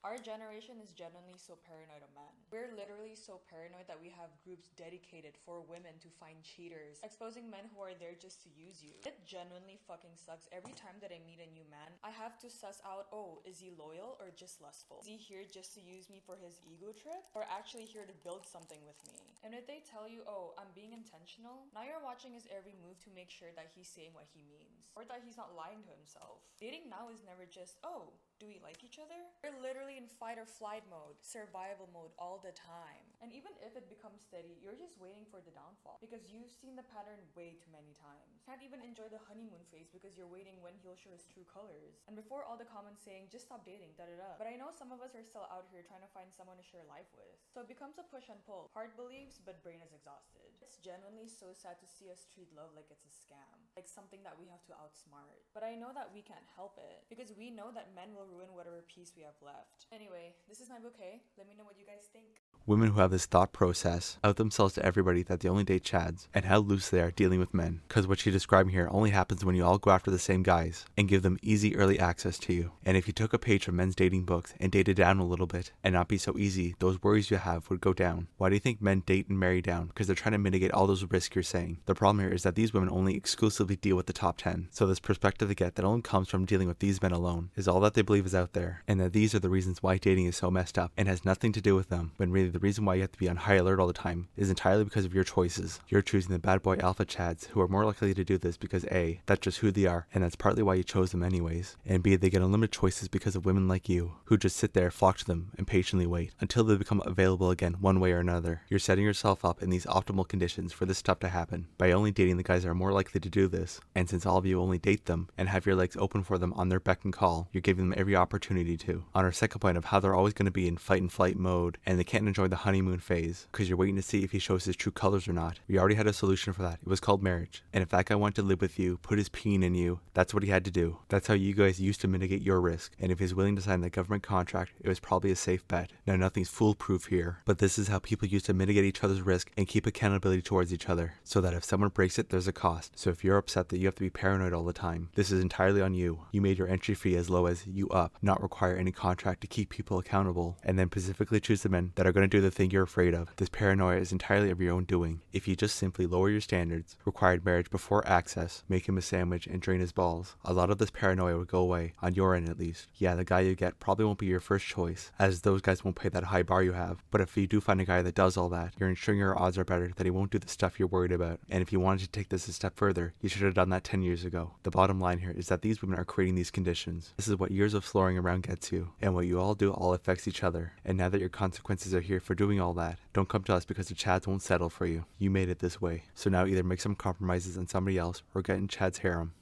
Our generation is genuinely so paranoid of men. We're literally so paranoid that we have groups dedicated for women to find cheaters, exposing men who are there just to use you. It genuinely fucking sucks. Every time that I meet a new man, I have to suss out, oh, is he loyal or just lustful? Is he here just to use me for his ego trip? Or actually here to build something with me? And if they tell you, oh, I'm being intentional, now you're watching his every move to make sure that he's saying what he means. Or that he's not lying to himself. Dating now is never just, oh, do we like each other? We're literally in fight or flight mode, survival mode all the time. And even if it becomes steady, you're just waiting for the downfall because you've seen the pattern way too many times. Can't even enjoy the honeymoon phase because you're waiting when he'll show his true colors. And before all the comments saying, just stop dating, da da da. But I know some of us are still out here trying to find someone to share life with. So it becomes a push and pull. Heart believes, but brain is exhausted. It's genuinely so sad to see us treat love like it's a scam. Like something that we have to outsmart. But I know that we can't help it because we know that men will ruin whatever peace we have left. Anyway, this is my bouquet. Let me know what you guys think. Women who have this thought process out themselves to everybody that they only date chads, and how loose they are dealing with men. Because what she's describing here only happens when you all go after the same guys and give them easy early access to you. And if you took a page from men's dating books and dated down a little bit and not be so easy, those worries you have would go down. Why do you think men date and marry down? Because they're trying to mitigate all those risks you're saying. The problem here is that these women only exclusively deal with the top 10. So this perspective they get that only comes from dealing with these men alone is all that they believe is out there, and that these are the reasons why dating is so messed up and has nothing to do with them, when really the reason why you have to be on high alert all the time is entirely because of your choices. You're choosing the bad boy alpha chads who are more likely to do this because A, that's just who they are, and that's partly why you chose them anyways, and B, they get unlimited choices because of women like you, who just sit there, flock to them, and patiently wait until they become available again one way or another. You're setting yourself up in these optimal conditions for this stuff to happen by only dating the guys that are more likely to do this, and since all of you only date them and have your legs open for them on their beck and call, you're giving them every opportunity to. On our second point of how they're always going to be in fight and flight mode, and they can't enjoy the honeymoon phase because you're waiting to see if he shows his true colors or not. We already had a solution for that. It was called marriage. And if that guy wanted to live with you, put his peen in you, that's what he had to do. That's how you guys used to mitigate your risk. And if he's willing to sign that government contract, it was probably a safe bet. Now nothing's foolproof here, but this is how people used to mitigate each other's risk and keep accountability towards each other, so that if someone breaks it, there's a cost. So if you're upset that you have to be paranoid all the time, this is entirely on you. You made your entry fee as low as you up, not require any contract to keep people accountable, and then specifically choose the men that are going to do the thing you're afraid of. This paranoia is entirely of your own doing. If you just simply lower your standards, required marriage before access, make him a sandwich, and drain his balls, a lot of this paranoia would go away, on your end at least. Yeah, the guy you get probably won't be your first choice, as those guys won't pay that high bar you have, but if you do find a guy that does all that, you're ensuring your odds are better that he won't do the stuff you're worried about. And if you wanted to take this a step further, you should have done that 10 years ago. The bottom line here is that these women are creating these conditions. This is what years of slurring around gets you, and what you all do all affects each other. And now that your consequences are here for doing all that, don't come to us because the chads won't settle for you. You made it this way. So now either make some compromises on somebody else or get in Chad's harem.